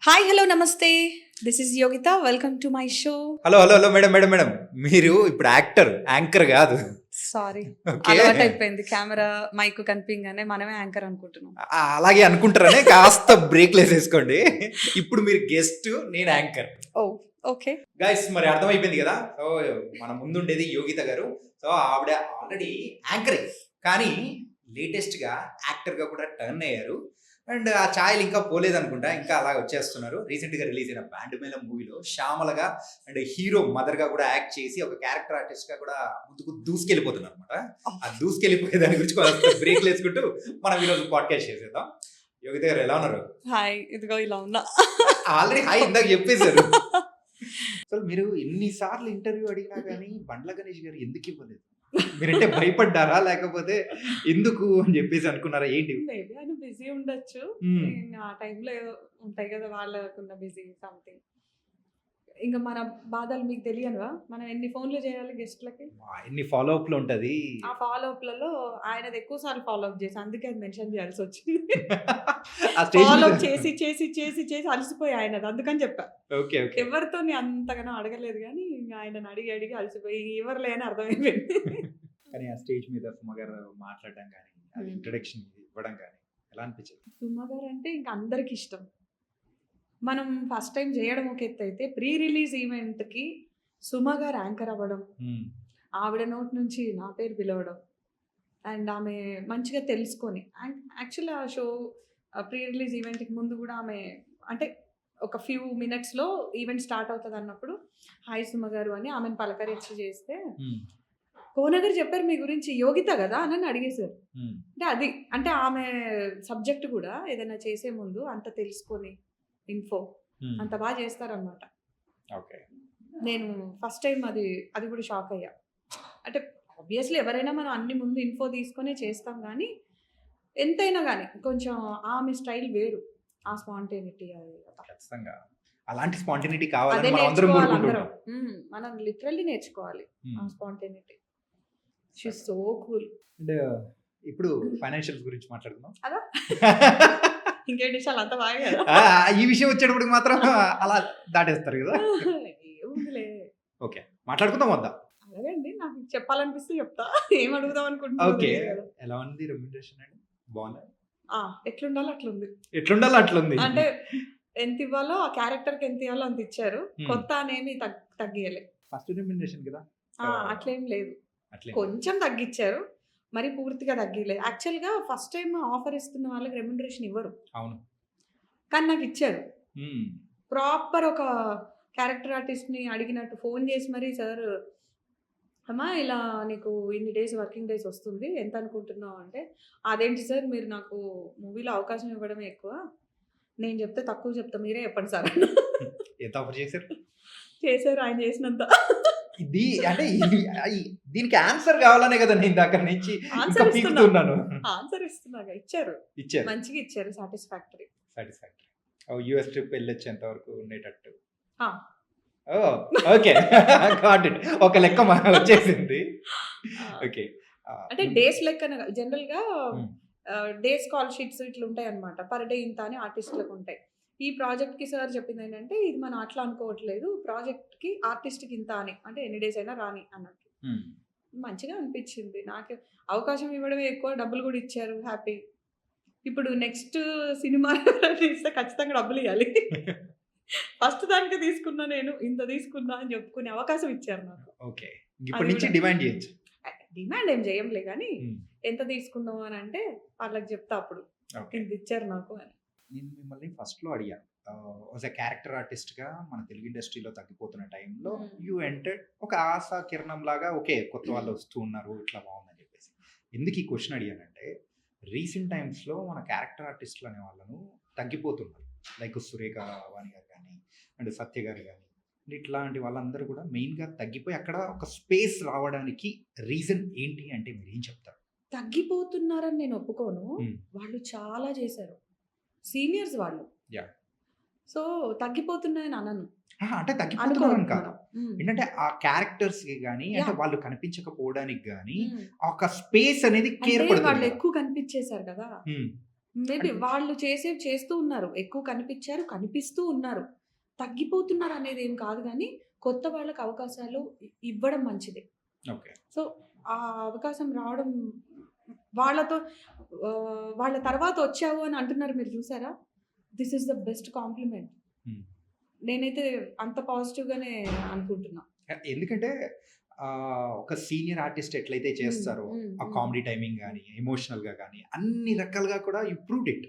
Hi hello నమస్తే this is Yogitha welcome to my show. Hello madam మీరు ఇప్పుడు anchor కాదు. సారీ, ఓకే, అలవాటు అయిపోయింది. కెమెరా మైక్ కనిపించగానే మనమే యాంకర్ అనుకుంటున్నాం. అలాగే అనుకుంటారనే కాస్త బ్రేక్ వేసేసుకోండి. ఇప్పుడు మీరు గెస్ట్, నేను యాంకర్. ఓ ఓకే, గైస్ మరి అర్థమైపోయింది కదా. సో మన ముందుండేది యోగిత గారు. సో ఆవిడ ఆల్రెడీ యాంకరే, కానీ లేటెస్ట్ గా యాక్టర్ గా కూడా టర్న్ అయ్యారు. అండ్ ఆ ఛాయలు ఇంకా పోలేదు అనుకుంటా, ఇంకా అలా వచ్చేస్తున్నారు. రీసెంట్ గా రిలీజ్ అయిన బ్యాండ్ మేళం మూవీలో శ్యామలగా అండ్ హీరో మదర్ గా కూడా యాక్ట్ చేసి ఒక క్యారెక్టర్ ఆర్టిస్ట్ గా కూడా ముందుకు దూసుకెళ్ళిపోతున్నారు అనమాట. ఆ దూసుకెళ్ళిపోయే దాని గురించి బ్రేక్ వేసుకుంటూ మనం ఈరోజు పాడ్కాస్ట్ చేసేద్దాం. యోగిత గారు ఎలా ఉన్నారు? హాయ్, ఇదిగో ఇలా ఉన్నా. ఆల్రెడీ హాయ్ ఇందాక చెప్పేశారు. అసలు మీరు ఎన్నిసార్లు ఇంటర్వ్యూ అడిగినా కానీ బండ్ల గణేష్ గారు ఎందుకు ఇవ్వలేదు? మీరంటే భయపడ్డారా, లేకపోతే ఎందుకు అని చెప్పేసి అనుకున్నారా ఏంటి? మేబీ ఆయన బిజీ ఉండొచ్చు. ఆ టైంలో ఉంటాయి కదా వాళ్ళకున్న బిజీ సంథింగ్. ఇంకా మన బాధలు మీకు తెలియనువా? మనం ఎన్ని ఫోన్లు చేయాలి గెస్ట్లకి? ఎన్ని ఫాలో అప్లు ఉంటది. ఆ ఫాలో అప్లలో ఆయనది ఎక్కువ సార్లు ఫాలో అప్ చేసి అందుకే అది మెన్షన్ చేయాల్సి వచ్చింది. ఫాలో అప్ చేసి చేసి చేసి చేసి అలసిపోయి ఆయనది, అందుకని చెప్పా. ఓకే ఓకే, ఎవరితో అంతగానో అడగలేదు, కానీ ఆయనను అడిగి అడిగి అలసిపోయి ఎవరు లేని అర్థమైపోయింది. కానీ ఆ స్టేజ్ మీద సుమ గారు మాట్లాడడం కానీ, అది ఇంట్రడక్షన్ ఇవ్వడం కానీ ఎలా అనిపించింది? సుమ గారు అంటే ఇంకా అందరికి ఇష్టం. మనం ఫస్ట్ టైం చేయడం ఒక ఎత్తు అయితే, ప్రీ రిలీజ్ ఈవెంట్కి సుమ గారు యాంకర్ అవ్వడం, ఆవిడ నోట్ నుంచి నా పేరు పిలవడం, అండ్ ఆమె మంచిగా తెలుసుకొని, యాక్చువల్లీ ఆ షో ప్రీ రిలీజ్ ఈవెంట్కి ముందు కూడా ఆమె అంటే ఒక ఫ్యూ మినిట్స్లో ఈవెంట్ స్టార్ట్ అవుతుంది అన్నప్పుడు హాయ్ సుమ గారు అని ఆమెను పలకరించి చేస్తే, కోనగర్ చెప్పారు మీ గురించి యోగిత కదా అని అడిగేశారు. అంటే అది అంటే ఆమె సబ్జెక్ట్ కూడా ఏదైనా చేసే ముందు అంత తెలుసుకొని ఇన్ఫో అంత బాగా చేస్తారనమాట. ఓకే, నేను ఫస్ట్ టైం అది కూడా షాక్ అయ్యా. అంటే ఆబ్వియస్లీ ఎవరైనా మనం అన్ని ముందు ఇన్ఫో తీసుకొనే చేస్తాం, కానీ ఎంతైనా కానీ కొంచెం ఆమె స్టైల్ వేరు. ఆ స్పాంటేనిటీ ఖచ్చితంగా అలాంటి స్పాంటేనిటీ కావాలని అదే మనం అందరం నేర్చుకోవాలి. కోరుకుంటుంటాం. మనం లిటరల్లీ నేర్చుకోవాలి ఆ spontaneity. She is so cool. And ఇప్పుడు ఫైనాన్షియల్స్ గురించి మాట్లాడుకుందాం. అదా ఇంకేంటి విషయాలు అంత బాగా కదా. ఈ విషయం వచ్చేటప్పుడు మాత్రం అలా దాటేస్తారు కదా. ఏముందిలే, ఓకే, మాట్లాడుకుందాం వద్దా? అలాగండి, నాకు చెప్పాలనిపిస్తే చెప్తా. ఏం అడుగుదాం అనుకుంటున్నా. ఓకే, ఎలా ఉంది రెమ్యునరేషన్ అండి? బాగుందా? ఎట్లుండాలో అట్లుంది. ఎట్లుండాలో అట్లుంది అంటే ఎంత ఇవ్వాలో ఆ క్యారెక్టర్కి ఎంత ఇవ్వాలో అంత ఇచ్చారు. కొత్త అనేమి తగ్గియలే. ఫస్ట్ రెమ్యునరేషన్ కదా, అట్లేం లేదు, అట్లే కొంచెం తగ్గించారు, మరి పూర్తిగా తగ్గిలేదు. యాక్చువల్గా ఫస్ట్ టైం ఆఫర్ ఇస్తున్న వాళ్ళకి రెమ్యునరేషన్ ఇవ్వరు. అవును, కానీ నాకు ఇచ్చారు. ప్రాపర్ ఒక క్యారెక్టర్ ఆర్టిస్ట్ని అడిగినట్టు ఫోన్ చేసి మరి, సార్ అమ్మా ఇలా నీకు ఇన్ని డేస్ వర్కింగ్ డేస్ వస్తుంది, ఎంత అనుకుంటున్నావు అంటే, అదేంటి సార్ మీరు నాకు మూవీలో అవకాశం ఇవ్వడమే ఎక్కువ, నేను చెప్తే తక్కువ చెప్తా, మీరే చెప్పండి సార్. ఎంత ఆఫర్ చేశారు? చేశారు ఆయన చేసినంత. ఇది అంటే దీనికి ఆన్సర్ కావాలనే కదా నేను దగ్గర నుంచి ఆన్సర్ పీకుతున్నాను. ఆన్సర్ ఇస్తున్నాగా, ఇచ్చారు మంచిగా ఇచ్చారు. సాటిస్ఫాక్టరీ. యూఎస్ ట్రిప్ వెళ్ళొచ్చేంత వరకు ఉండేటట్టు. Okay, got it. ఒక లెక్క వచ్చేసింది. ఓకే, అంటే డేస్ లెక్కన జనరల్ గా డేస్ కాల్ షీట్స్ ఇట్లా ఉంటాయి అనమాట. పర్ డే ఇంత అని ఆర్టిస్టులకు ఉంటాయి. ఈ ప్రాజెక్ట్ కి సార్ చెప్పింది ఏంటంటే, ఇది మనం అట్లా అనుకోవట్లేదు, ప్రాజెక్ట్ కి ఆర్టిస్ట్ కి ఇంత అని, అంటే ఎన్ని డేస్ అయినా రాని అన్నట్టు. మంచిగా అనిపించింది నాకు. అవకాశం ఇవ్వడమే ఎక్కువ, డబ్బులు కూడా ఇచ్చారు. హ్యాపీ. ఇప్పుడు నెక్స్ట్ సినిమా ఇస్తే ఖచ్చితంగా డబ్బులు ఇవ్వాలి. ఫస్ట్ దానికి తీసుకున్నా, నేను ఇంత తీసుకున్నా అని చెప్పుకునే అవకాశం ఇచ్చారు నాకు. ఓకే, ఇప్పటి నుంచి డిమాండ్ చేయొచ్చు. డిమాండ్ ఏం చేయంలే, కానీ ఎంత తీసుకున్నావు అని అంటే వాళ్ళకి చెప్తా, అప్పుడు ఇంత ఇచ్చారు నాకు అని. నేను మిమ్మల్ని ఫస్ట్లో అడిగాను, యాజ్ ఎ క్యారెక్టర్ ఆర్టిస్ట్గా మన తెలుగు ఇండస్ట్రీలో తగ్గిపోతున్న టైంలో యూ ఎంటర్డ్ ఒక ఆశా కిరణం లాగా, ఓకే కొత్త వాళ్ళు వస్తూ ఉన్నారు, ఇట్లా బాగుందని చెప్పేసి. ఎందుకు ఈ క్వశ్చన్ అడిగానంటే, రీసెంట్ టైమ్స్లో మన క్యారెక్టర్ ఆర్టిస్టులు అనే వాళ్ళను తగ్గిపోతున్నారు. లైక్ సురేఖ వాణి గారు కానీ, అండ్ సత్య గారు కానీ, ఇట్లాంటి వాళ్ళందరూ కూడా మెయిన్గా తగ్గిపోయి అక్కడ ఒక స్పేస్ రావడానికి రీజన్ ఏంటి అంటే మీరు ఏం చెప్తారు? తగ్గిపోతున్నారని నేను ఒప్పుకోను. వాళ్ళు చాలా చేశారు, సీనియర్స్ వాళ్ళు. సో తగ్గిపోతున్నాయని అనను. అంటే తగ్గిపోతున్నారని కాదు, ఏంటంటే ఆ క్యారెక్టర్స్ కి కానీ, అంటే వాళ్ళు కనిపించకపోవడానికి కానీ ఒక స్పేస్ అనేది కేర్ పడుతుంది. వాళ్ళు ఎక్కువ కనిపించేశారు కదా, మేబీ వాళ్ళు చేసేవి చేస్తూ ఉన్నారు. ఎక్కువ కనిపించారు, కనిపిస్తూ ఉన్నారు. తగ్గిపోతున్నారు అనేది ఏం కాదు గానీ, కొత్త వాళ్ళకి అవకాశాలు ఇవ్వడం మంచిదే. ఓకే. సో, ఆ అవకాశం రావడం వాళ్ళతో వాళ్ళ తర్వాత వచ్చావు అని అంటున్నారు మీరు చూసారా? This is the best compliment. హ్మ్. నేనైతే అంత పాజిటివ్‌గానే అనుకుంటున్నా. ఎందుకంటే ఒక సీనియర్ ఆర్టిస్ట్ ఎట్లయితే చేస్తారో ఆ కామెడీ టైమింగ్ గానీ, ఎమోషనల్‌గా గానీ అన్ని రకాలుగా కూడా యూ ప్రూవ్డ్ ఇట్.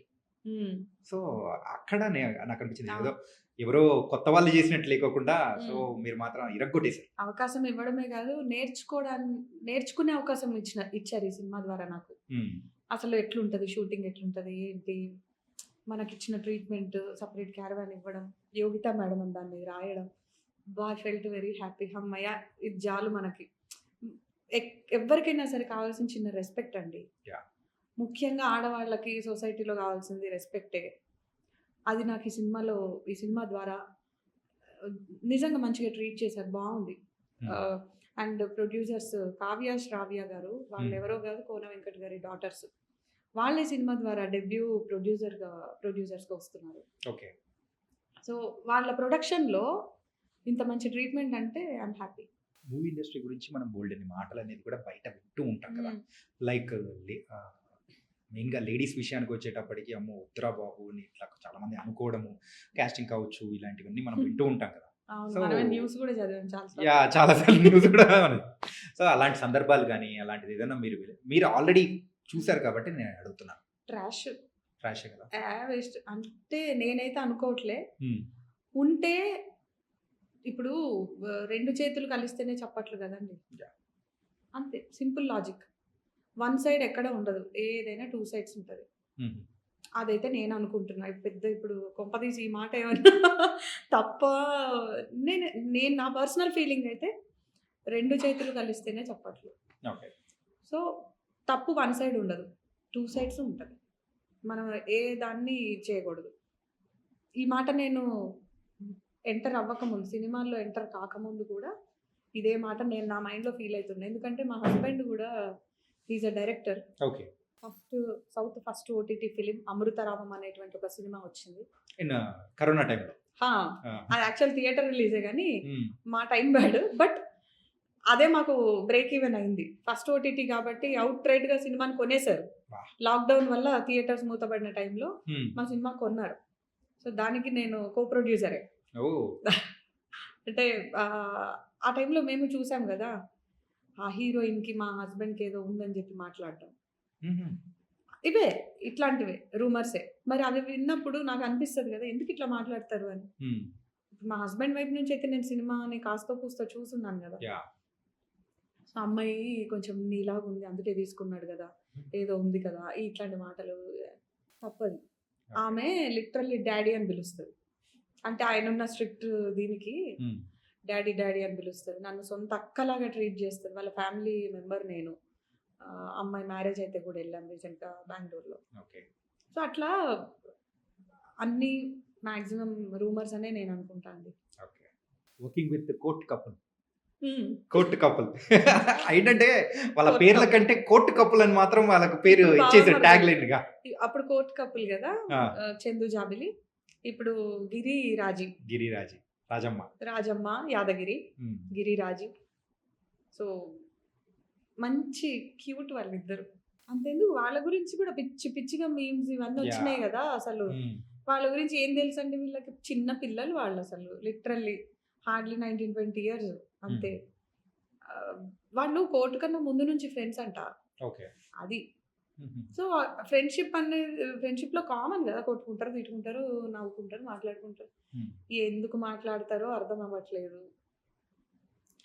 సో, అక్కడ నాకు అనిపించింది ఏదో ఎవరో కొత్త వాళ్ళు చేసినట్టు లేకోకుండా సో మీరు మాత్రం ఇరగ్గొట్టేసారు. అవకాశం ఇవ్వడమే కాదు, నేర్చుకునే అవకాశం ఇచ్చారు ఈ సినిమా ద్వారా నాకు. అసలు ఎట్లుంటది షూటింగ్, ఎట్లుంటది ఏంటి, మనకిచ్చిన ట్రీట్మెంట్, సెపరేట్ క్యారవాన్ ఇవ్వడం, యోగిత మేడం అని దాని మీద రాయడం. I felt very happy. హమ్మయ్య ఇది చాలు మనకి. ఎవ్వరికైనా సరే కావాల్సిన చిన్న రెస్పెక్ట్ అండి. ముఖ్యంగా ఆడవాళ్ళకి సొసైటీలో కావాల్సింది రెస్పెక్టే. అది నాకు ఈ సినిమా ద్వారా నిజంగా మంచిగా ట్రీట్ చేశారు. బాగుంది. అండ్ ప్రొడ్యూసర్స్ కావ్య, శ్రావ్య గారు వాళ్ళెవరో కాదు, కోన వెంకట్ గారి డాటర్స్. వాళ్ళే సినిమా ద్వారా డెబ్యూ ప్రొడ్యూసర్స్‌గా వస్తున్నారు. ఓకే. సో వాళ్ళ ప్రొడక్షన్‌లో ఇంత మంచి ట్రీట్మెంట్ అంటే ఐయామ్ హ్యాపీ. మూవీ ఇండస్ట్రీ గురించి మనం బోల్డన్ని మాటలు అనేది కూడా బయట వింటూ ఉంటాం కదా. లైక్ మెయిన్‌గా లేడీస్ విషయానికి వచ్చేటప్పటికి అమ్మో ఉత్తరా బాబు అని ఇట్లా చాలా మంది అనుకోవడము, కాస్టింగ్ కావచ్చు ఇలాంటివన్నీ మనం వింటూ ఉంటాం కదా. సో న్యూస్ కూడా చదివాను చాలా. చాలా సార్లు న్యూస్ కూడా. సో అలాంటి సందర్భాలు కానీ అలాంటిది ఏదైనా మీరు ఆల్రెడీ చూసారు కాబట్టి నేను అడుగుతున్నాను. ట్రాషే కదా. వేస్ట్ అంటే నేనైతే అనుకోవట్లే. ఉంటే ఇప్పుడు 2 చేతులు కలిస్తేనే చప్పట్లు కదండి. అంతే సింపుల్ లాజిక్. వన్ సైడ్ ఎక్కడ ఉండదు, ఏదైనా 2 సైడ్స్ ఉంటుంది. అదైతే నేను అనుకుంటున్నా. ఇప్పుడు కొంపదీసి ఈ మాట ఏమన్నా తప్ప, నేను నా పర్సనల్ ఫీలింగ్ అయితే 2 చేతులు కలిస్తేనే చప్పట్లు. సో తప్పు వన్ సైడ్ ఉండదు, 2 సైడ్స్ ఉంటుంది. మనం ఏ దాన్ని చేయకూడదు. ఈ మాట నేను ఎంటర్ అవ్వకముందు, సినిమాల్లో ఎంటర్ కాకముందు కూడా ఇదే మాట నేను నా మైండ్లో ఫీల్ అవుతున్నా. ఎందుకంటే మా హస్బెండ్ కూడా is a director. Okay. First OTT film Amrutharamam అనేటువంటి ఒక సినిమా వచ్చింది కరోనా టైంలో. అది యాక్చువల్ థియేటర్ రిలీజే కానీ మా టైం బ్యాడ్. బట్ అదే మాకు బ్రేక్ ఈవెన్ అయింది. ఫస్ట్ ఓటీటీ కాబట్టి అవుట్ రైట్ గా సినిమాని కొనేశారు. లాక్డౌన్ వల్ల థియేటర్స్ మూతపడిన టైంలో మా సినిమా కొన్నారు. సో దానికి నేను కో ప్రొడ్యూసరే. అంటే ఆ టైంలో మేము చూసాం కదా, ఆ హీరోయిన్కి మా హస్బెండ్కి ఏదో ఉందని చెప్పి మాట్లాడటం, ఇవే ఇట్లాంటివే రూమర్సే. మరి అవి విన్నప్పుడు నాకు అనిపిస్తుంది కదా, ఎందుకు ఇట్లా మాట్లాడతారు అని. మా హస్బెండ్ వైపు నుంచి అయితే నేను సినిమాని కాస్తో కూస్తో చూసున్నాను కదా. సో అమ్మాయి కొంచెం నీలాగా ఉంది అందుకే తీసుకున్నాడు కదా, ఏదో ఉంది కదా, ఇట్లాంటి మాటలు తప్పదు. ఆమె లిటరల్లీ డాడీ అని పిలుస్తుంది. అంటే ఆయన ఉన్న స్ట్రిక్ట్ దీనికి డాడీ అని పిలుస్తుంది. నన్ను సొంత అక్కలాగా ట్రీట్ చేస్తుంది. వాళ్ళ ఫ్యామిలీ మెంబర్ నేను. అమ్మాయి మ్యారేజ్ అయితే కూడా వెళ్ళాం రీసెంట్గా బెంగళూరులో. సో అట్లా అన్ని మ్యాక్సిమం రూమర్స్ అనే నేను అనుకుంటా అండి. వర్కింగ్ విత్ కోర్ట్ కపుల్ ఏంటంటే వాళ్ళ పేర్ల కంటే కోర్ట్ కపుల్ అని మాత్రం వాళ్ళకు పేరు ఇచ్చేసారు ట్యాగ్ లైన్ గా. అప్పుడు కోర్ట్ కపుల్ కదా, చందు జాబిలి. ఇప్పుడు రాజమ్మ యాదగిరి, గిరిరాజి. సో మంచి క్యూట్ వాళ్ళిద్దరు. అంతేందుకు వాళ్ళ గురించి కూడా పిచ్చిగా మీమ్స్ ఇవన్నీ వచ్చినాయి కదా. అసలు వాళ్ళ గురించి ఏం తెలుసు అండి వీళ్ళకి, చిన్న పిల్లలు వాళ్ళు. అసలు లిటరల్లీ హార్డ్లీ 19-20 years అంతే. వాళ్ళు కోర్టు కన్నా ముందు నుంచి ఫ్రెండ్స్ అంట. అది సో ఫ్రెండ్షిప్ లో కామన్ కదా, కొట్టుకుంటారు, తిట్టుకుంటారు, నవ్వుకుంటారు, మాట్లాడుకుంటారు. ఎందుకు మాట్లాడతారో అర్థం అవ్వట్లేదు.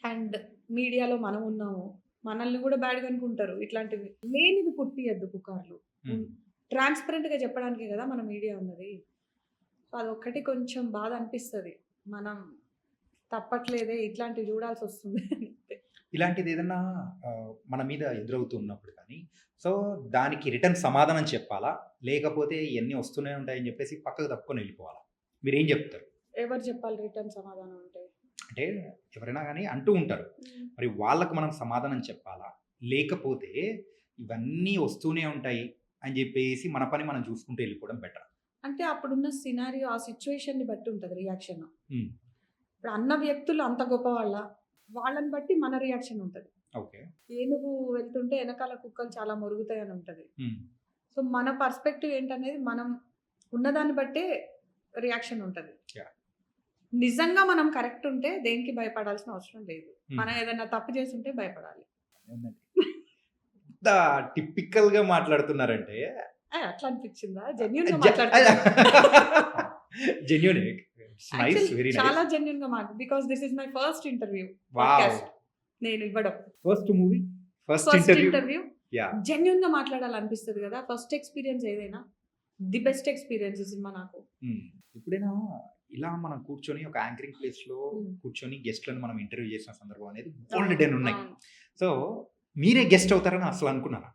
అండ్ మీడియాలో మనం ఉన్నాము, మనల్ని కూడా బ్యాడ్గా అనుకుంటారు. ఇట్లాంటివి లేనివి పుట్టియద్దు పుకార్లు. ట్రాన్స్పరెంట్గా చెప్పడానికే కదా మన మీడియా ఉన్నది. సో అదొక్కటి కొంచెం బాధ అనిపిస్తుంది. మనం తప్పట్లేదే, ఇట్లాంటివి చూడాల్సి వస్తుంది. ఇలాంటిది ఏదన్నా మన మీద ఎదురవుతున్నప్పుడు కానీ సో దానికి రిటర్న్ సమాధానం చెప్పాలా, లేకపోతే ఇవన్నీ వస్తూనే ఉంటాయని చెప్పేసి పక్కకు తప్పుకొని వెళ్ళిపోవాలా? మీరు ఏం చెప్తారు? ఎవరు చెప్పాలి రిటర్న్ సమాధానం అంటే ఎవరైనా కానీ అంటూ ఉంటారు, మరి వాళ్ళకు మనం సమాధానం చెప్పాలా, లేకపోతే ఇవన్నీ వస్తూనే ఉంటాయి అని చెప్పేసి మన పని మనం చూసుకుంటూ వెళ్ళిపోవడం బెటర్. అంటే అప్పుడున్న సినారియో, ఆ సిచ్యువేషన్‌ని బట్టి ఉంటది రియాక్షన్. ఇప్పుడు అన్న వ్యక్తులు అంత గొప్పవాళ్ళ, వాళ్ళని బట్టి మన రియాక్షన్ ఉంటది. ఓకే. ఏనుగు వెళ్తుంటే ఎనకాల కుక్కలు చాలా మొరుగుతాయని ఉంటది. సో, మన పర్స్పెక్టివ్ ఏంటనేది మనం ఉన్నదాన్ని బట్టే రియాక్షన్ ఉంటది. యాహ్! నిజంగా మనం కరెక్ట్ ఉంటే దేనికి భయపడాల్సిన అవసరం లేదు. మనం ఏదైనా తప్పు చేసుంటే భయపడాలి. ఎంత టిపికల్‌గా మాట్లాడుతున్నారంటే అట్లా అనిపించిందా? జెన్యూన్‌గా మాట్లాడుతున్నా. Genuine. It's nice, actually very nice. చాలా జెన్యూన్‌గా because this is my first interview wow! Podcast నేను ఇవ్వడం. First movie, first first interview. Interview yeah! జెన్యూన్‌గా మాట్లాడాలనిపిస్తది కదా! ఫస్ట్ ఎక్స్‌పీరియన్స్ ఏదైనా ది బెస్ట్ ఎక్స్‌పీరియన్స్ ఈ సినిమా నాకు. ఎప్పుడైనా ఇలా మనం కూర్చొని ఒక యాంకరింగ్ ప్లేస్‌లో హ్మ్. కూర్చొని గెస్ట్‌లను మనం ఇంటర్వ్యూ చేసిన సందర్భం అనేది బోలెడన్ని ఉన్నాయి. అవును. సో, మీరే గెస్ట్ అవుతారని అసలు అనుకున్నారా?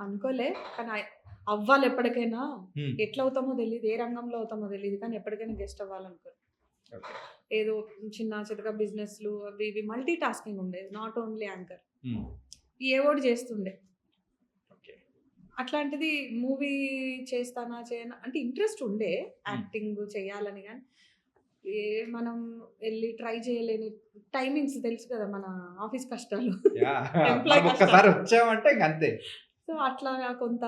అనుకోలే. కానీ అవ్వాలి ఎప్పటికైనా. హ్మ్. ఎట్లా అవుతామో తెలీదు. ఏ రంగంలో అవుతామో తెలీదు. కానీ ఎప్పటికైనా గెస్ట్ అవ్వాలనుకున్నా. ఓకే. ఏదో చిన్న చితక బిజినెస్‌లు అవి ఇవి మల్టీ టాస్కింగ్ ఉండేది. Not only anchor. హ్మ్. ఏవో ఒకటి చేస్తుండే. ఓకే. అట్లాంటిది మూవీ చేస్తానా? చేయనా? అంటే ఇంట్రెస్ట్ ఉండే యాక్టింగ్ చేయాలని గాని, మనం ఎళ్లి ట్రై చేయలేని టైమింగ్స్ తెలుసు కదా! మన ఆఫీస్ కష్టాలు. యాహ్! ఎంప్లాయ్ మనం కష్టాలు. ఒక్కసారి వచ్చామంటే ఇంక అంతే. సో, అట్లాగా కొంత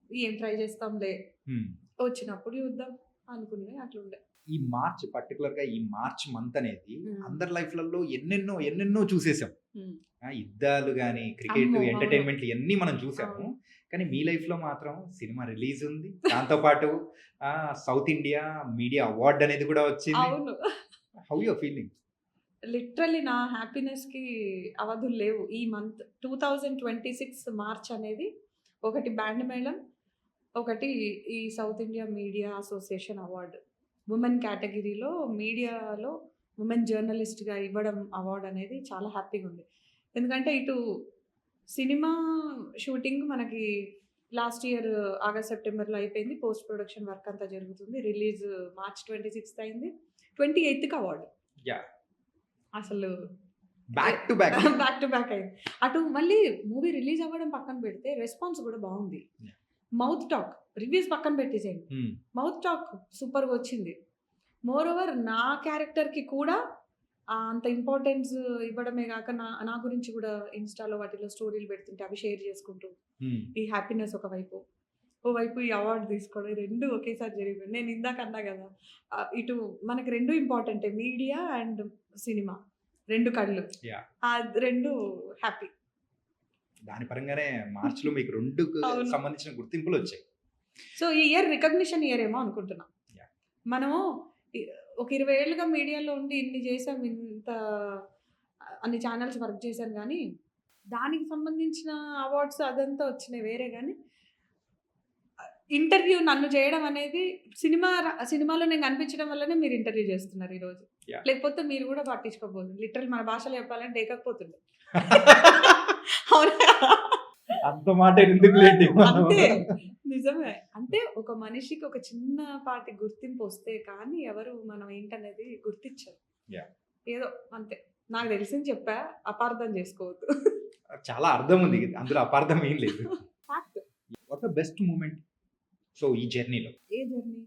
ఏం ట్రై చేస్తాంలే. హ్మ్. వచ్చినప్పుడు చూద్దాం అనుకునే అట్లుండే. ఈ మార్చ్ పర్టిక్యులర్‌గా ఈ మార్చ్ మంత్ అనేది హ్మ్. అందరి లైఫ్‌లలో ఎన్నెన్నో చూసేసాం. హ్మ్. యుద్ధాలు గాని, క్రికెట్, అమ్మో! అవును. ఎంటర్‌టైన్‌మెంట్లు ఇయన్నీ మనం చూసాము. అవును. కానీ మీ లైఫ్‌లో మాత్రం సినిమా రిలీజ్ ఉంది. దాంతో పాటు సౌత్ ఇండియా మీడియా అవార్డ్ అనేది కూడా వచ్చింది. అవును. How you are feeling? Literally నా హ్యాపీనెస్‌కి అవధులు లేవు. ఈ మంత్ 2026 మార్చ్ అనేది ఒకటి బ్యాండ్ మేళం, ఒకటి ఈ south India media association award. Women కేటగిరీలో మీడియాలో వుమెన్ జర్నలిస్ట్‌గా ఇవ్వడం అవార్డ్ అనేది చాలా హ్యాపీగా ఉంది. ఎందుకంటే ఇటు సినిమా షూటింగ్ మనకి లాస్ట్ ఇయర్ ఆగస్ట్, సెప్టెంబర్‌లో అయిపోయింది. పోస్ట్ ప్రొడక్షన్ వర్క్ అంతా జరుగుతుంది. రిలీజ్ మార్చ్ 26థ్ అయింది. 28థ్‌కి అవార్డ్. యాహ్! అసలు back to back. Back to back అయింది. అటు మళ్ళీ మూవీ రిలీజ్ అవ్వడం పక్కన పెడితే రెస్పాన్స్ కూడా బాగుంది. Yeah. మౌత్ టాక్ రివ్యూస్ పక్కన పెట్టేసేయండి. మౌత్ టాక్ సూపర్‌గా వచ్చింది. మోర్ ఓవర్ నా క్యారెక్టర్‌కి కూడా అంత ఇంపార్టెన్స్ ఇవ్వడమే గాక నా గురించి కూడా ఇన్‌స్టాలో వాటిలో స్టోరీలు పెడుతుంటే అవి షేర్ చేసుకుంటూ ఈ హ్యాపీనెస్ ఒకవైపు, ఓవైపు ఈ అవార్డ్ తీసుకోవడం ఈ 2 ఒకేసారి జరిగిపోయింది. నేను ఇందాక అన్నా గదా! ఇటు మనకి 2 ఇంపార్టెంటే మీడియా అండ్ సినిమా. 2 కళ్ళు. యాహ్! 2 హ్యాపీ. దాని పరంగానే మార్చ్‌లో మీకు 2కు అవును. సంబంధించిన గుర్తింపులు వచ్చాయి. సో, ఈ ఇయర్ రికగ్నిషన్ ఇయర్ ఏమో అనుకుంటున్నా. Yeah. మనము ఒక 20 ఏళ్లుగా మీడియాలో ఉండి ఇన్ని చేసాం. అన్ని ఛానెల్స్ వర్క్ చేశాను గానీ, దానికి సంబంధించిన అవార్డ్స్ అదంతా వచ్చినాయి వేరే గానీ, ఇంటర్వ్యూ నన్ను చేయడం అనేది సినిమాలో నేను కనిపించడం వల్లనే మీరు ఇంటర్వ్యూ చేస్తున్నారు ఈరోజు. Yeah. లేకపోతే మీరు కూడా పట్టించుకోకపోదు. లిటరల్ మన భాషలో చెప్పాలంటే ఏకకపోతుండే. అవునా? అంత మాట ఎందుకు లేండి మనం. అంతే. నిజమే. అంటే ఒక మనిషికి ఒక చిన్నపాటి గుర్తింపు వస్తే కానీ ఎవరు మనం ఏంటనేది గుర్తించరు. Yeah. ఏదో అంతే. నాకు తెలిసింది చెప్పా. అపార్థం చేసుకోవద్దు. చాలా అర్థం ఉంది. అందులో అపార్థం ఏం లేదు. Fact. What the best moment so ఈ జర్నీలో? ఏ జర్నీ?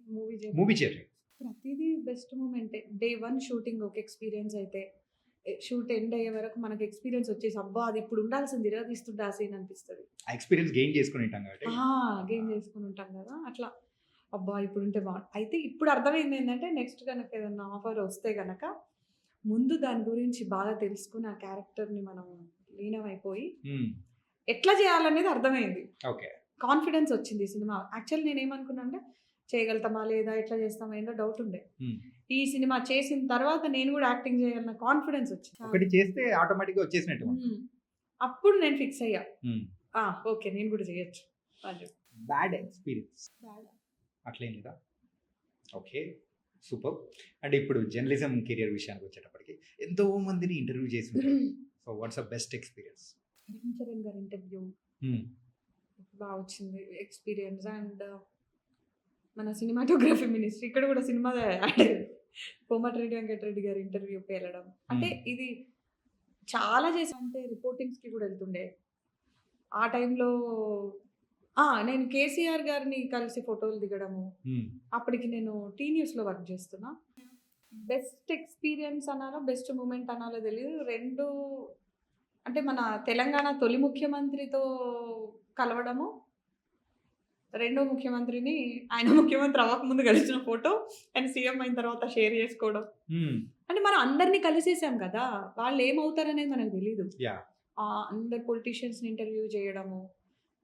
Movie journey. ప్రతిదీ బెస్ట్ మూమెంటే. డే 1 షూటింగ్ ఒక ఎక్స్‌పీరియన్స్ అయితే, షూట్ ఎండ్ అయ్యే వరకు మనకు ఎక్స్‌పీరియన్స్ వచ్చేసి అబ్బా! అది ఇప్పుడు ఉండాల్సింది తీస్తుంటే ఆ సీన్ అనిపిస్తది. ఆ ఎక్స్‌పీరియన్స్ గెయిన్ చేసుకొని ఉంటాం కాబట్టి. గెయిన్ చేసుకొని ఉంటాం కదా! అట్లా అబ్బా! ఇప్పుడుంటే అయితే ఇప్పుడు అర్థమైంది ఏంటంటే నెక్స్ట్ గనక ఏదన్నా ఆఫర్ వస్తే గనక ముందు దాని గురించి బాగా తెలుసుకొని ఆ క్యారెక్టర్‌ని మనం లీనమైపోయి ఎట్లా చేయాలనేది అర్థమైంది. ఓకే. కాన్ఫిడెన్స్ వచ్చింది ఈ సినిమా. యాక్చువల్లీ నేనేమనుకున్నా అంటే చేయగలుగుతామా లేదా ఎట్లా చేస్తామా ఏందో డౌట్ ఉండే. ఈ సినిమా చేసిన తర్వాత నేను కూడా యాక్టింగ్ చేయాలన్న కాన్ఫిడెన్స్ వచ్చింది. ఒకటి చేస్తే ఆటోమేటిక్‌గా వచ్చేసినట్టు. అప్పుడు నేను ఫిక్స్ అయ్యా. ఓకే నేను కూడా చేయొచ్చు. బ్యాడ్ ఎక్స్‌పీరియన్స్ అట్లేం లేదా? ఓకే. సూపర్. అంటే ఇప్పుడు జర్నలిజం కెరియర్ విషయానికి వచ్చేటప్పటికి ఎంతో మందిని ఇంటర్వ్యూ చేసి ఉంటారు. So what's the best experience? Charan గారి ఇంటర్వ్యూ బాగా వచ్చింది ఎక్స్‌పీరియన్స్. అండ్ మన సినిమాటోగ్రఫీ మినిస్ట్రీ ఇక్కడ కూడా సినిమా కోమటిరెడ్డి వెంకటరెడ్డి గారి ఇంటర్వ్యూకి వెళ్ళడం. అంటే ఇది చాలా చేసా. అంటే రిపోర్టింగ్స్‌కి కూడా వెళ్తుండే. ఆ టైంలో నేను కేసీఆర్ గారిని కలిసి ఫోటోలు దిగడము. అప్పటికి నేను టీ న్యూస్‌లో వర్క్ చేస్తున్నా. బెస్ట్ ఎక్స్‌పీరియన్స్ అనాలో, బెస్ట్ మూమెంట్ అనాలో తెలీదు. 2 అంటే మన తెలంగాణ తొలి ముఖ్యమంత్రితో కలవడము, రెండో ముఖ్యమంత్రిని ఆయన ముఖ్యమంత్రి అవ్వకముందు కలిసిన ఫోటో అండ్ సీఎం అయిన తర్వాత షేర్ చేసుకోవడం. అంటే మనం అందరిని కలిసేసాం కదా! వాళ్ళు ఏమవుతారనేది మనకు తెలీదు. యాహ్! అందరు పొలిటీషియన్స్‌ని ఇంటర్వ్యూ చేయడము,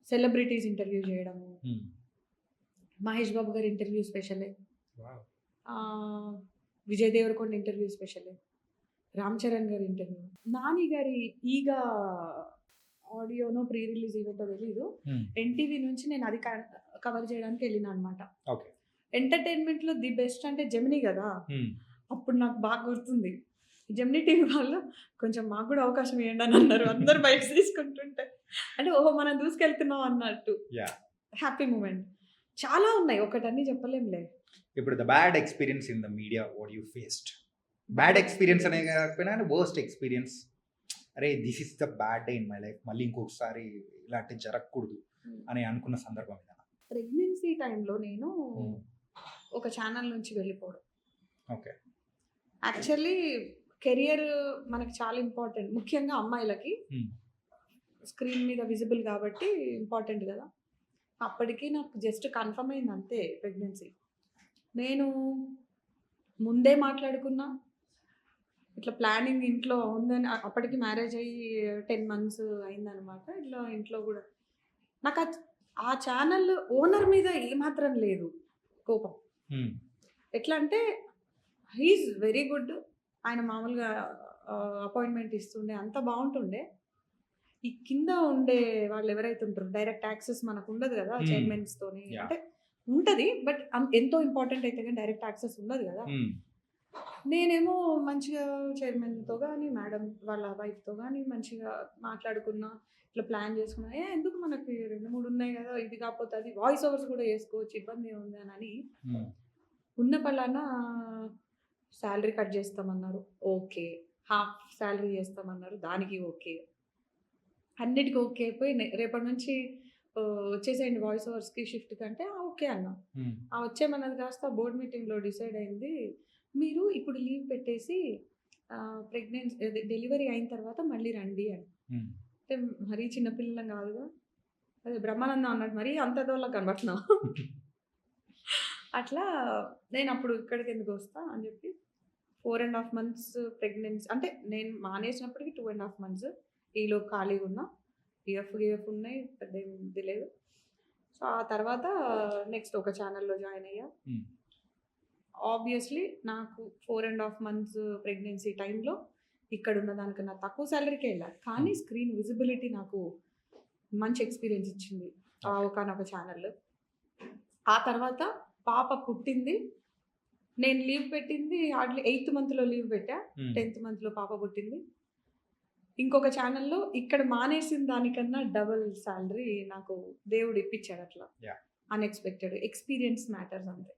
సెలబ్రిటీస్ ఇంటర్వ్యూ చేయడము. మహేష్ బాబు గారి ఇంటర్వ్యూ స్పెషలే. వావ్! విజయ్ దేవరకొండ ఇంటర్వ్యూ స్పెషలే. రామ్ చరణ్ గారి ఇంటర్వ్యూ. నాని గారి ఈగా ఆడియోనో ప్రీ రిలీజ్ ఈవెంటో తెలీదు. ఎన్టీవీ నుంచి నేను అది కవర్ చేయడానికి వెళ్ళినా అనమాట. ఓకే. ఎంటర్‌టైన్‌మెంట్‌లో ది బెస్ట్ అంటే జెమినీ గదా! అప్పుడు నాకు బాగా గుర్తుంది. జెమినీ టీవీ వాళ్ళు కొంచెం మాకు కూడా అవకాశం ఇవ్వండి అని అన్నారు. అందరూ బైక్స్ తీసుకుంటుంటే. అంటే ఓహో! మనం దూసుకెళ్తున్నాం అన్నట్టు. యాహ్! Happy moment. చాలా ఉన్నాయి. ఒకటని చెప్పలేంలే. ఇప్పుడు the bad experience in the media what you faced? Bad experience అనే కాకపోయినా వర్స్ట్ ఎక్స్‌పీరియన్స్. అరే! This is the bad day in my life. మళ్ళీ ఇంకొకసారి ఇలాంటివి జరగకూడదు అని అనుకున్న సందర్భం ఏదైనా? ప్రెగ్నెన్సీ టైంలో నేను ఒక ఛానల్ నుంచి వెళ్ళిపోవడం. ఓకే. యాక్చువల్లీ కెరియర్ మనకి చాలా ఇంపార్టెంట్. ముఖ్యంగా అమ్మాయిలకి స్క్రీన్ మీద విజిబుల్ కాబట్టి ఇంపార్టెంట్ కదా! అప్పటికి నాకు జస్ట్ కన్ఫర్మ్ అయింది అంతే ప్రెగ్నెన్సీ. నేను ముందే మాట్లాడుకున్నా. ఇట్లా ప్లానింగ్ ఇంట్లో ఉందని అప్పటికి మ్యారేజ్ అయ్యి 10 మంత్స్ అయిందనమాట. ఇట్లా ఇంట్లో కూడా నాకు ఆ ఛానల్ ఓనర్ మీద ఏమాత్రం లేదు కోపం. ఎట్లా అంటే హీ ఈజ్ వెరీ గుడ్. ఆయన మామూలుగా అపాయింట్మెంట్ ఇస్తుండే అంత బాగుంటుండే. ఈ కింద ఉండే వాళ్ళు ఎవరైతే ఉంటారో డైరెక్ట్ యాక్సెస్ మనకు ఉండదు కదా చైర్మన్స్తోని. అంటే ఉంటుంది బట్ ఎంతో ఇంపార్టెంట్ అయితే కానీ డైరెక్ట్ యాక్సెస్ ఉండదు కదా. నేనేమో మంచిగా చైర్మన్తో కానీ మేడం వాళ్ళ వైఫ్తో కానీ మంచిగా మాట్లాడుకున్నా, ఇట్లా ప్లాన్ చేసుకున్నా. ఎందుకు మనకి 2-3 ఉన్నాయి కదా, ఇది కాకపోతే అది వాయిస్ ఓవర్స్ కూడా చేసుకోవచ్చు, ఇబ్బంది ఏముంది అని ఉన్న పలానా శాలరీ కట్ చేస్తామన్నారు. ఓకే. హాఫ్ శాలరీ చేస్తామన్నారు. దానికి ఓకే. అన్నిటికీ ఓకే అయిపోయి రేపటి నుంచి వచ్చేసేయండి వాయిస్ ఓవర్స్కి షిఫ్ట్ కంటే ఓకే అన్నా. వచ్చేమన్నది కాస్త బోర్డ్ మీటింగ్లో డిసైడ్ అయింది, మీరు ఇప్పుడు లీవ్ పెట్టేసి ప్రెగ్నెన్సీ డెలివరీ అయిన తర్వాత మళ్ళీ రండి అని. అంటే మరీ చిన్నపిల్లలం కాదుగా, అదే బ్రహ్మానందం అన్నట్టు మరీ అంత దోళ్ళ కనబడుతున్నా. అట్లా నేను అప్పుడు ఇక్కడికి ఎందుకు వస్తా అని చెప్పి 4.5 months ప్రెగ్నెన్సీ అంటే నేను మానేసినప్పటికి 2.5 months ఈలో ఖాళీగా ఉన్నా. గిఎఫ్ ఉన్నాయి, పెద్ద ఇది లేదు. సో ఆ తర్వాత నెక్స్ట్ ఒక ఛానల్లో జాయిన్ అయ్యా. ఆబ్వియస్లీ నాకు 4.5 months ప్రెగ్నెన్సీ టైంలో ఇక్కడ ఉన్న దానికన్నా తక్కువ శాలరీకే వెళ్ళాలి, కానీ స్క్రీన్ విజిబిలిటీ నాకు మంచి ఎక్స్పీరియన్స్ ఇచ్చింది ఒకనొక ఛానల్. ఆ తర్వాత పాప పుట్టింది. నేను లీవ్ పెట్టింది హార్డ్లీ 8th monthలో లీవ్ పెట్టా. 10th monthలో పాప పుట్టింది. ఇంకొక ఛానల్లో ఇక్కడ మానేసిన దానికన్నా డబుల్ శాలరీ నాకు దేవుడు ఇప్పించాడు. అట్లా అన్ఎక్స్పెక్టెడ్ ఎక్స్పీరియన్స్ మ్యాటర్స్ అంతే.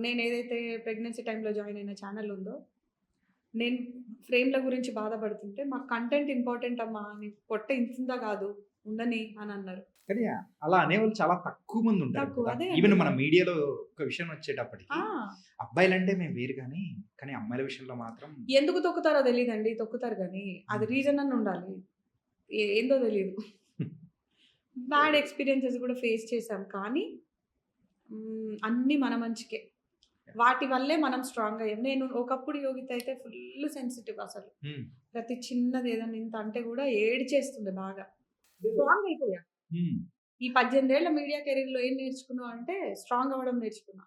నేను ఏదైతే ప్రెగ్నెన్సీ టైంలో జాయిన్ అయిన ఛానల్ ఉందో, నేను ఫ్రేమ్ల గురించి బాధపడుతుంటే మాకు కంటెంట్ ఇంపార్టెంట్ అమ్మా అని, పొట్ట ఇంతుందా కాదు ఉండని అని అన్నారు. కానీ అలా అనేవాళ్ళు చాలా తక్కువ మంది ఉంటారు. ఈవెన్ మన మీడియాలో ఒక విషయం వచ్చేటప్పటికి అబ్బాయిలంటే మేము వేరు కానీ అమ్మాయిల విషయంలో మాత్రం ఎందుకు తొక్కుతారో తెలియదండి. తొక్కుతారు కానీ అది రీజన్ అని ఉండాలి, ఏందో తెలియదు. బ్యాడ్ ఎక్స్పీరియన్సెస్ కూడా ఫేస్ చేసాం, కానీ అన్నీ మన మంచికే. వాటి వల్లే మనం స్ట్రాంగ్ అయ్యాం. నేను ఒకప్పుడు యోగిత అయితే ఫుల్ సెన్సిటివ్. అసలు ప్రతి చిన్నది ఏదైనా ఇంత అంటే కూడా ఏడ్చేస్తుండే. బాగా స్ట్రాంగ్ అయిపోయా. ఈ 18 ఏళ్ల మీడియా కెరీర్లో ఏం నేర్చుకున్నావు అంటే స్ట్రాంగ్ అవ్వడం నేర్చుకున్నా.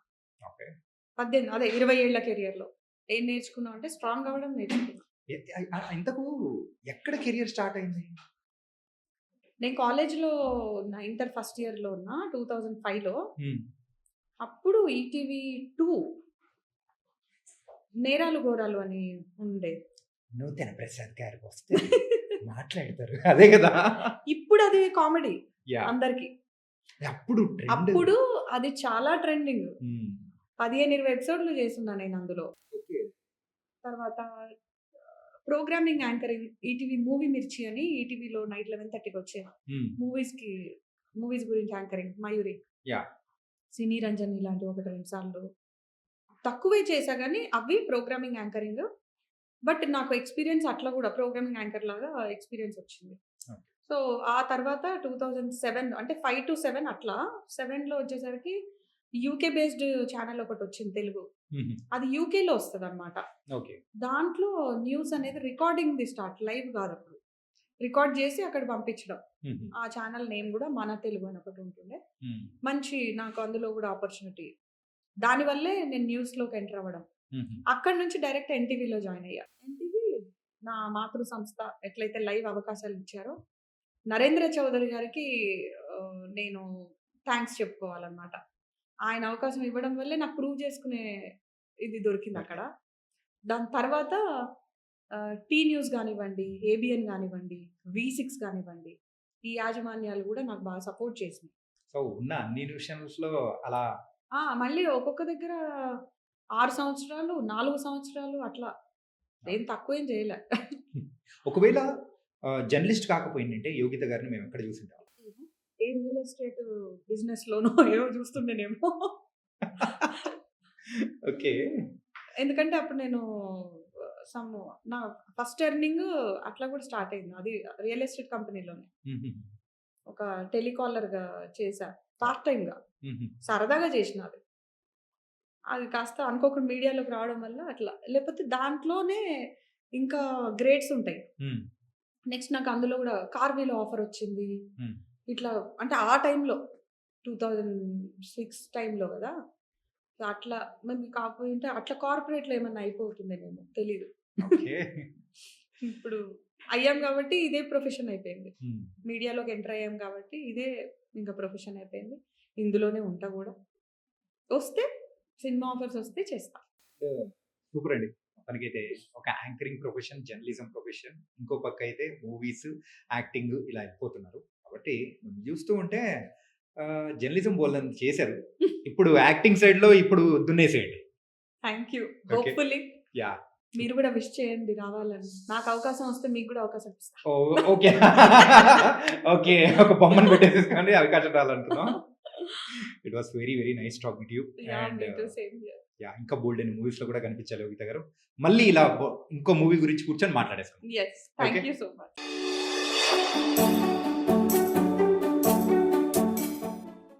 20 ఏళ్ల కెరియర్లో ఏం నేర్చుకున్నావు అంటే స్ట్రాంగ్ అవ్వడం నేర్చుకున్నా. ఇంతకు ఎక్కడ కెరియర్ స్టార్ట్ అయింది? నేను కాలేజ్లో నా ఇంటర్ ఫస్ట్ ఇయర్లో ఉన్నా 2005లో. అప్పుడు ఈటీవీ 2 నేరాలు ఘోరాలు అని ఉండే. నూతన ప్రసాద్ గారు వస్తే మాట్లాడతారు అదే కదా. ఇప్పుడు అది కామెడీ అందరికి. అప్పుడు అది చాలా ట్రెండింగ్. 15-20 ఎపిసోడ్లు చేస్తున్నా నేను అందులో. తర్వాత ప్రోగ్రామింగ్ యాంకరింగ్ ఈటీవీ మూవీ మిర్చి అని ఈటీవీలో నైట్ 11:30కి వచ్చేది. మూవీస్కి మూవీస్ గురించి యాంకరింగ్ మయూరి, Yeah. సినీ రంజన్ ఇలాంటి 1-2 సార్లు తక్కువే చేశా కానీ అవి ప్రోగ్రామింగ్ యాంకరింగ్. బట్ నాకు ఎక్స్పీరియన్స్ అట్లా కూడా ప్రోగ్రామింగ్ యాంకర్ లాగా ఎక్స్పీరియన్స్ వచ్చింది. Okay. సో ఆ తర్వాత 2007 అంటే 5 to 7 అట్లా 7లో వచ్చేసరికి యూకే బేస్డ్ ఛానల్ ఒకటి వచ్చింది తెలుగు. అది యూకేలో వస్తుంది అనమాట. ఓకే. దాంట్లో న్యూస్ అనేది రికార్డింగ్ది స్టార్ట్, లైవ్ కాదు. అప్పుడు రికార్డ్ చేసి అక్కడ పంపించడం. ఆ ఛానల్ నేమ్ కూడా మన తెలుగు అని ఒకటి ఉంటుండే. మంచి నాకు అందులో కూడా ఆపర్చునిటీ. దానివల్లే నేను న్యూస్లోకి ఎంటర్ అవ్వడం. అక్కడ నుంచి డైరెక్ట్ ఎన్టీవీలో జాయిన్ అయ్యా. ఎన్టీవీ నా మాతృ సంస్థ. ఎట్లయితే లైవ్ అవకాశాలు ఇచ్చారో నరేంద్ర చౌదరి గారికి నేను థ్యాంక్స్ చెప్పుకోవాలన్నమాట. ఆయన అవకాశం ఇవ్వడం వల్లే నాకు ప్రూవ్ చేసుకునే ఇది దొరికింది అక్కడ. దాని తర్వాత టీ న్యూస్ కానివ్వండి, ఏబిఎన్ కానివ్వండి, V6 కానివ్వండి, ఈ యాజమాన్యాలు కూడా నాకు బాగా సపోర్ట్ చేసినాయి. సో ఉన్న అన్ని న్యూస్ ఛానల్స్లో అలా మళ్ళీ ఒక్కొక్క దగ్గర 6 సంవత్సరాలు 4 సంవత్సరాలు అట్లా ఏం తక్కువ ఏం చేయలే. ఒకవేళ జర్నలిస్ట్ కాకపోయిందంటే యోగిత గారిని మేము ఎక్కడ చూసింటాం? ఏ రియల్ ఎస్టేట్ బిజినెస్ లోనో ఏమో చూస్తుండేనేమో. ఓకే. ఎందుకంటే అప్పుడు నేను నా ఫస్ట్ ఎర్నింగ్ అట్లా కూడా స్టార్ట్ అయింది. అది రియల్ ఎస్టేట్ కంపెనీలోనే ఒక టెలికాలర్గా చేశా, పార్ట్ టైంగా సరదాగా చేసిన. అది కాస్త అనుకోకుండా మీడియాలోకి రావడం వల్ల అట్లా. లేకపోతే దాంట్లోనే ఇంకా గ్రేడ్స్ ఉంటాయి. నెక్స్ట్ నాకు అందులో కూడా కార్వీలో ఆఫర్ వచ్చింది. ఇట్లా అంటే ఆ టైంలో 2006 టైంలో కదా. అట్లా మేము కాకపోతే అట్లా కార్పొరేట్లో ఏమన్నా అయిపోతుందేమో తెలీదు. ఇప్పుడు అయ్యాం కాబట్టి ఇదే ప్రొఫెషన్ అయిపోయింది. మీడియాలోకి ఎంటర్ అయ్యాం కాబట్టి ఇదే ఇంకా ప్రొఫెషన్ అయిపోయింది. ఇందులోనే ఉంటా కూడా. వస్తే సినిమా ఆఫర్స్ వస్తే చేస్తా. సూపర్ అండి. మనకైతే ఒక యాంకరింగ్ ప్రొఫెషన్, జర్నలిజం ప్రొఫెషన్, ఇంకో పక్క అయితే మూవీస్, యాక్టింగ్ ఇలా వెళ్ళిపోతున్నారు. కాబట్టి చూస్తూ ఉంటే జర్నలిజం బోల్డంత చేశారు. ఇప్పుడు యాక్టింగ్ సైడ్ లో ఇప్పుడు దున్నేసేయండి. Thank you. హోప్ఫుల్లీ యా మీరు కూడా విష్ చేయండి రావాలని. నాకు అవకాశం వస్తే మీకు కూడా అవకాశం ఇస్తా. ఓకే. ఓకే, ఒక బొమ్మను పెట్టేసేసుకోండి, అవకాశం రావాలనుకున్నాం. It was very very nice talking to you. And yeah, ఇంకా బోల్డ్ అని మూవీస్ లో కూడా కనిపించాలి యోగిత గారు. మళ్ళీ ఇలా ఇంకో మూవీ గురించి కూర్చొని మాట్లాడేసుకుందాం. yes, thank you so much.